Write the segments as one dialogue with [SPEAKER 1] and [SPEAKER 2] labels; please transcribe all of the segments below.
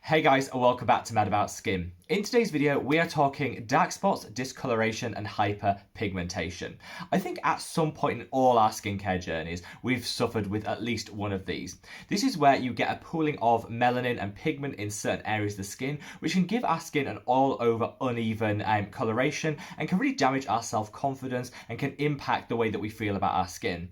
[SPEAKER 1] Hey guys, and welcome back to Mad About Skin. In today's video, we are talking dark spots, discoloration, and hyperpigmentation. I think at some point in all our skincare journeys, we've suffered with at least one of these. This is where you get a pooling of melanin and pigment in certain areas of the skin, which can give our skin an all-over uneven coloration and can really damage our self-confidence and can impact the way that we feel about our skin.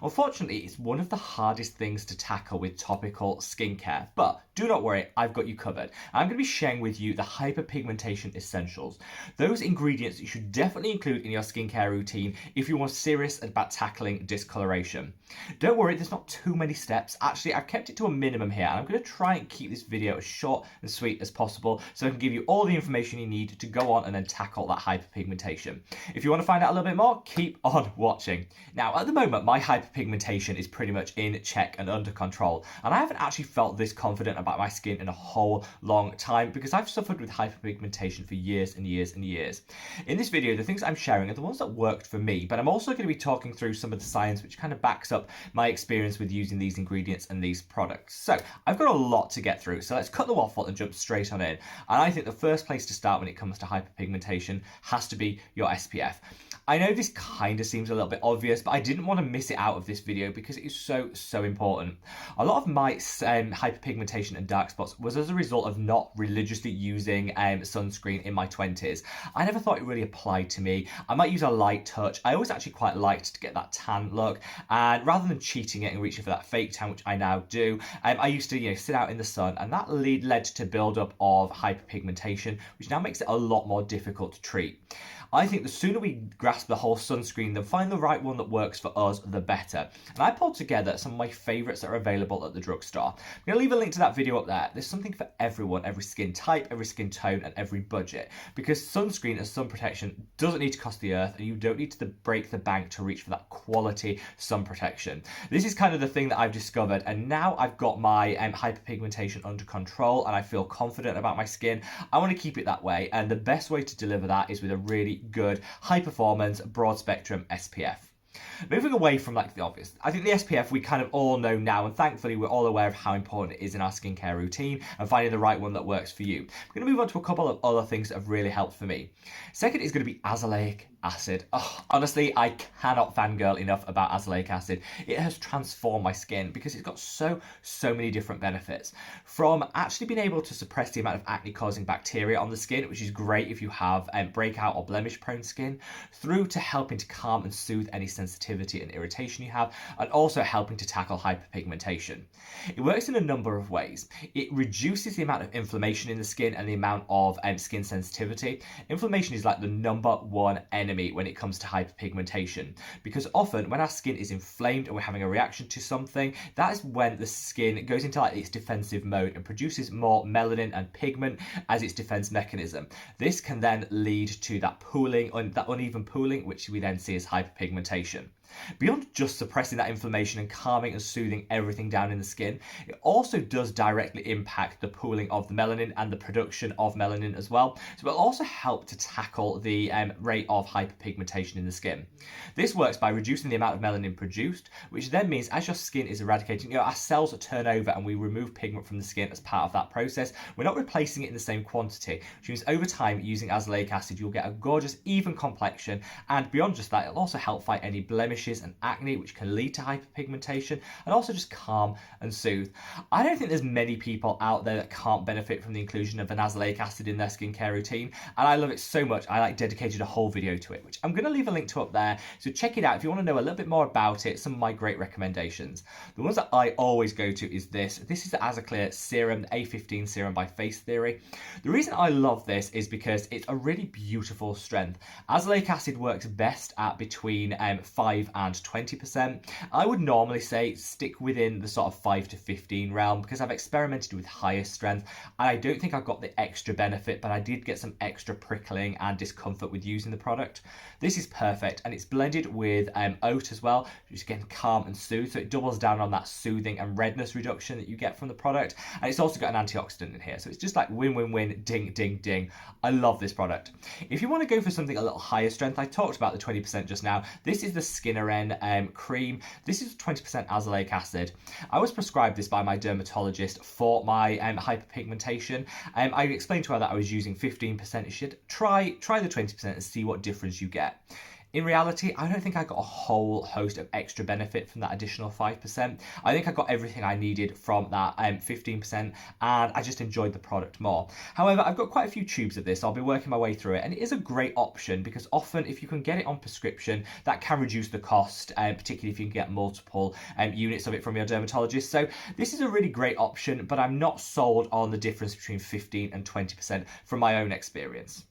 [SPEAKER 1] Unfortunately, it's one of the hardest things to tackle with topical skincare, but do not worry, I've got you covered. I'm going to be sharing with you the hyperpigmentation essentials. Those ingredients you should definitely include in your skincare routine if you are serious about tackling discoloration. Don't worry, there's not too many steps. Actually, I've kept it to a minimum here, and I'm going to try and keep this video as short and sweet as possible so I can give you all the information you need to go on and then tackle that hyperpigmentation. If you want to find out a little bit more, keep on watching. Now, at the moment, my hyperpigmentation is pretty much in check and under control, and I haven't actually felt this confident about my skin in a whole long time because I've suffered with hyperpigmentation for years and years and years. In this video, the things I'm sharing are the ones that worked for me, but I'm also going to be talking through some of the science which kind of backs up my experience with using these ingredients and these products. So I've got a lot to get through, so let's cut the waffle and jump straight on in. And I think the first place to start when it comes to hyperpigmentation has to be your SPF. I know this kind of seems a little bit obvious, but I didn't want to miss it out of this video because it is so important. A lot of my hyperpigmentation and dark spots was as a result of not religiously using sunscreen in my 20s. I never thought it really applied to me. I might use a light touch. I always actually quite liked to get that tan look, and rather than cheating it and reaching for that fake tan, which I now do, I used to sit out in the sun, and that led to build up of hyperpigmentation, which now makes it a lot more difficult to treat. I think the sooner we grasp the whole sunscreen, then find the right one that works for us, the better. And I pulled together some of my favourites that are available at the drugstore. I'm going to leave a link to that video up there. There's something for everyone, every skin type, every skin tone, and every budget. Because sunscreen and sun protection doesn't need to cost the earth, and you don't need to break the bank to reach for that quality sun protection. This is kind of the thing that I've discovered, and now I've got my hyperpigmentation under control, and I feel confident about my skin. I want to keep it that way, and the best way to deliver that is with a really good high performance broad spectrum SPF. Moving away from the obvious, I think the SPF we kind of all know now, and thankfully we're all aware of how important it is in our skincare routine and finding the right one that works for you. I'm going to move on to a couple of other things that have really helped for me. Second is going to be azelaic acid. Oh, honestly, I cannot fangirl enough about azelaic acid. It has transformed my skin because it's got so many different benefits. From actually being able to suppress the amount of acne causing bacteria on the skin, which is great if you have breakout or blemish prone skin, through to helping to calm and soothe any sensitivity and irritation you have, and also helping to tackle hyperpigmentation. It works in a number of ways. It reduces the amount of inflammation in the skin and the amount of skin sensitivity. Inflammation is like the #1 enemy when it comes to hyperpigmentation, because often when our skin is inflamed and we're having a reaction to something, that is when the skin goes into its defensive mode and produces more melanin and pigment as its defense mechanism. This can then lead to that pooling, that uneven pooling, which we then see as hyperpigmentation. Beyond just suppressing that inflammation and calming and soothing everything down in the skin, it also does directly impact the pooling of the melanin and the production of melanin as well. So it will also help to tackle the rate of hyperpigmentation in the skin. This works by reducing the amount of melanin produced, which then means as your skin is eradicating, our cells turn over and we remove pigment from the skin as part of that process. We're not replacing it in the same quantity, which means over time, using azelaic acid, you'll get a gorgeous, even complexion. And beyond just that, it'll also help fight any blemishes and acne, which can lead to hyperpigmentation, and also just calm and soothe. I don't think there's many people out there that can't benefit from the inclusion of an azelaic acid in their skincare routine, and I love it so much I dedicated a whole video to it, which I'm going to leave a link to up there, so check it out if you want to know a little bit more about it, some of my great recommendations. The ones that I always go to is this is the Azelaic serum, the A15 serum by Face Theory. The reason I love this is because it's a really beautiful strength. Azelaic acid works best at between 5 and 20%. I would normally say stick within the sort of 5 to 15 realm because I've experimented with higher strength and I don't think I got the extra benefit, but I did get some extra prickling and discomfort with using the product. This is perfect, and it's blended with oat as well, which is again calm and soothe, so it doubles down on that soothing and redness reduction that you get from the product, and it's also got an antioxidant in here, so it's just like win-win-win, ding ding ding. I love this product. If you want to go for something a little higher strength, I talked about the 20% just now. This is the Skin Dineren cream. This is 20% azelaic acid. I was prescribed this by my dermatologist for my hyperpigmentation. I explained to her that I was using 15%. She said, try the 20% and see what difference you get. In reality, I don't think I got a whole host of extra benefit from that additional 5%. I think I got everything I needed from that 15%, and I just enjoyed the product more. However, I've got quite a few tubes of this. I'll be working my way through it, and it is a great option because often if you can get it on prescription, that can reduce the cost, particularly if you can get multiple units of it from your dermatologist. So this is a really great option, but I'm not sold on the difference between 15 and 20% from my own experience.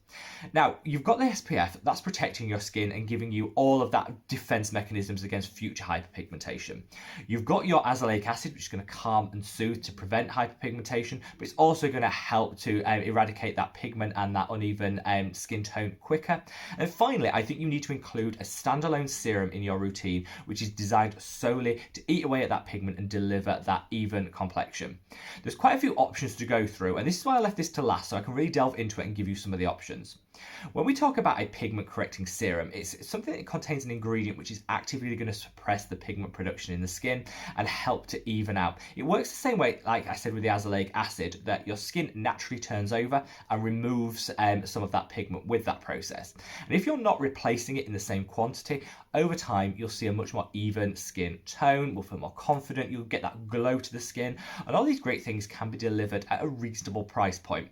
[SPEAKER 1] Now, you've got the SPF, that's protecting your skin and giving you all of that defense mechanisms against future hyperpigmentation. You've got your azelaic acid, which is going to calm and soothe to prevent hyperpigmentation, but it's also going to help to eradicate that pigment and that uneven skin tone quicker. And finally, I think you need to include a standalone serum in your routine, which is designed solely to eat away at that pigment and deliver that even complexion. There's quite a few options to go through, and this is why I left this to last, so I can really delve into it and give you some of the options. When we talk about a pigment correcting serum, it's something that contains an ingredient which is actively going to suppress the pigment production in the skin and help to even out. It works the same way, like I said with the azelaic acid, that your skin naturally turns over and removes some of that pigment with that process. And if you're not replacing it in the same quantity, over time you'll see a much more even skin tone, will feel more confident, you'll get that glow to the skin, and all these great things can be delivered at a reasonable price point.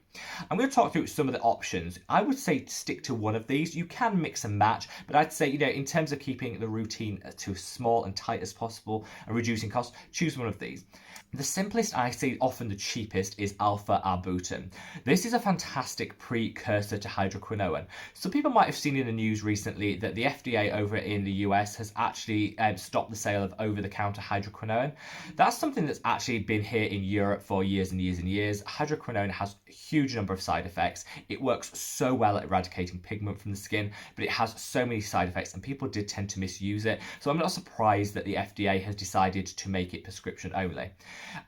[SPEAKER 1] I'm going to talk through some of the options. I would say stick to one of these. You can mix and match, but I'd say, in terms of keeping the routine to as small and tight as possible and reducing costs, choose one of these. The simplest, I say often the cheapest, is alpha arbutin. This is a fantastic precursor to hydroquinone. Some people might have seen in the news recently that the FDA over in the US has actually stopped the sale of over-the-counter hydroquinone. That's something that's actually been here in Europe for years and years and years. Hydroquinone has a huge number of side effects. It works so well at eradicating pigment from the skin, but it has so many side effects and people did tend to misuse it. So I'm not surprised that the FDA has decided to make it prescription only.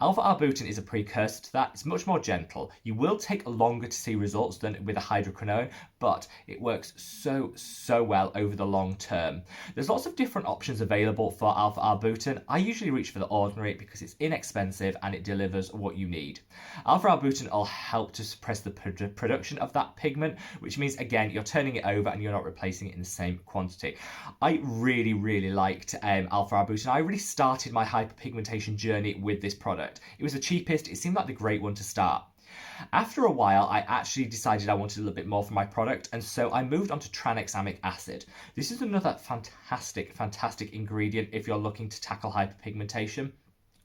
[SPEAKER 1] Alpha arbutin is a precursor to that. It's much more gentle. You will take longer to see results than with a hydroquinone, but it works so well over the long term. There's lots of different options available for alpha arbutin. I usually reach for the ordinary because it's inexpensive and it delivers what you need. Alpha arbutin will help to suppress the production of that pigment, which means again you're turning it over and you're not replacing it in the same quantity. I really liked alpha arbutin. I really started my hyperpigmentation journey with this product. It was the cheapest. It seemed like the great one to start. After a while, I actually decided I wanted a little bit more from my product, and so I moved on to tranexamic acid. This is another fantastic ingredient if you're looking to tackle hyperpigmentation.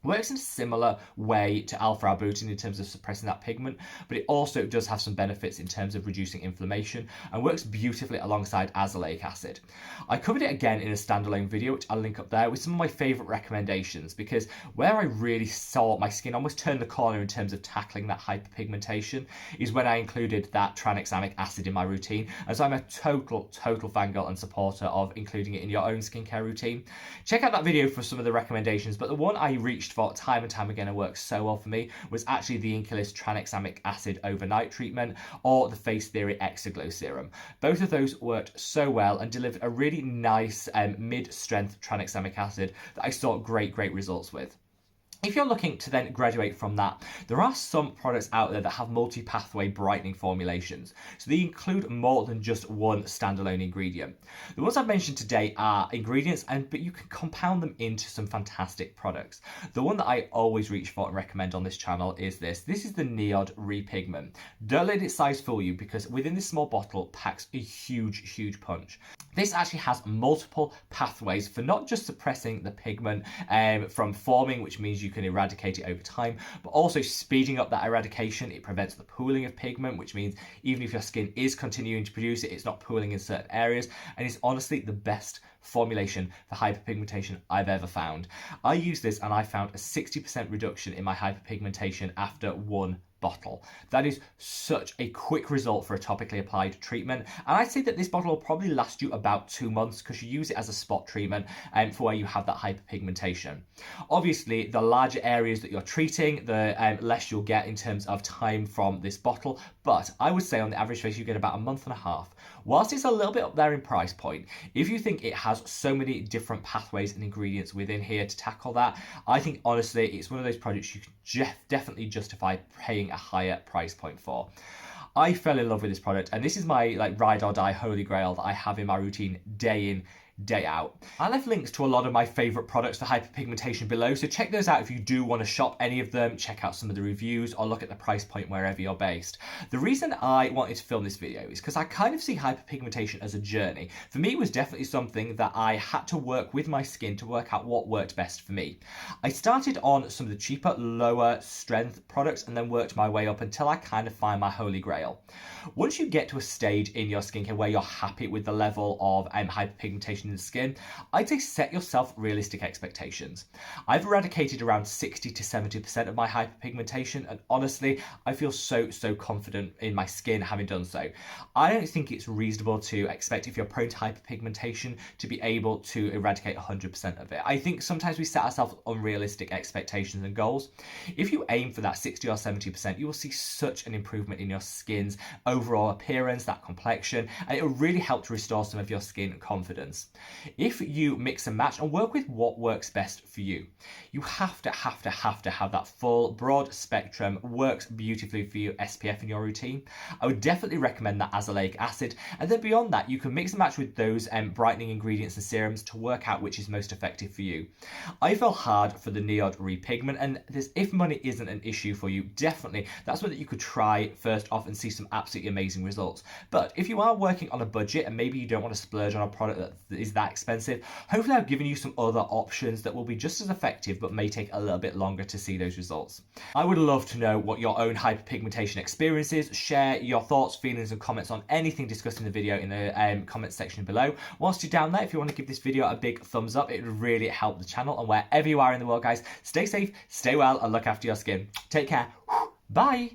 [SPEAKER 1] Works in a similar way to alpha arbutin in terms of suppressing that pigment, but it also does have some benefits in terms of reducing inflammation and works beautifully alongside azelaic acid. I covered it again in a standalone video, which I'll link up there, with some of my favourite recommendations, because where I really saw my skin almost turn the corner in terms of tackling that hyperpigmentation is when I included that tranexamic acid in my routine, and so I'm a total fangirl and supporter of including it in your own skincare routine. Check out that video for some of the recommendations, but the one I reached for time and time again and works so well for me was actually the Inculus Tranexamic Acid Overnight Treatment or the Face Theory Exaglow Serum. Both of those worked so well and delivered a really nice mid-strength tranexamic acid that I saw great results with. If you're looking to then graduate from that, there are some products out there that have multi-pathway brightening formulations. So they include more than just one standalone ingredient. The ones I've mentioned today are ingredients, but you can compound them into some fantastic products. The one that I always reach for and recommend on this channel is this. This is the Neod Repigment. Don't let its size fool you, because within this small bottle packs a huge punch. This actually has multiple pathways for not just suppressing the pigment from forming, which means you can eradicate it over time, but also speeding up that eradication. It prevents the pooling of pigment, which means even if your skin is continuing to produce it, it's not pooling in certain areas, and it's honestly the best formulation for hyperpigmentation I've ever found. I used this and I found a 60% reduction in my hyperpigmentation after one bottle. That is such a quick result for a topically applied treatment, and I'd say that this bottle will probably last you about 2 months because you use it as a spot treatment for where you have that hyperpigmentation. Obviously, the larger areas that you're treating, the less you'll get in terms of time from this bottle, but I would say on the average face you get about a month and a half. Whilst it's a little bit up there in price point, if you think it has so many different pathways and ingredients within here to tackle that, I think honestly it's one of those products you can definitely justify paying a higher price point for. I fell in love with this product, and this is my ride or die holy grail that I have in my routine day in, day out. I left links to a lot of my favourite products for hyperpigmentation below, so check those out if you do want to shop any of them, check out some of the reviews, or look at the price point wherever you're based. The reason I wanted to film this video is because I kind of see hyperpigmentation as a journey. For me, it was definitely something that I had to work with my skin to work out what worked best for me. I started on some of the cheaper, lower strength products and then worked my way up until I kind of find my holy grail. Once you get to a stage in your skincare where you're happy with the level of hyperpigmentation in the skin, I'd say set yourself realistic expectations. I've eradicated around 60 to 70% of my hyperpigmentation, and honestly, I feel so confident in my skin having done so. I don't think it's reasonable to expect, if you're prone to hyperpigmentation, to be able to eradicate 100% of it. I think sometimes we set ourselves unrealistic expectations and goals. If you aim for that 60 or 70%, you will see such an improvement in your skin's overall appearance, that complexion, and it will really help to restore some of your skin confidence. If you mix and match and work with what works best for you, you have to have that full broad spectrum, works beautifully for you SPF in your routine. I would definitely recommend that azelaic acid, and then beyond that you can mix and match with those brightening ingredients and serums to work out which is most effective for you. I fell hard for the Neod Repigment, and if money isn't an issue for you, definitely that's one that you could try first off and see some absolutely amazing results. But if you are working on a budget and maybe you don't want to splurge on a product that is that expensive, hopefully I've given you some other options that will be just as effective but may take a little bit longer to see those results. I would love to know what your own hyperpigmentation experience is. Share your thoughts, feelings and comments on anything discussed in the video in the comments section below. Whilst you're down there, if you want to give this video a big thumbs up, it would really help the channel. And wherever you are in the world, guys, stay safe, stay well and look after your skin. Take care. Bye.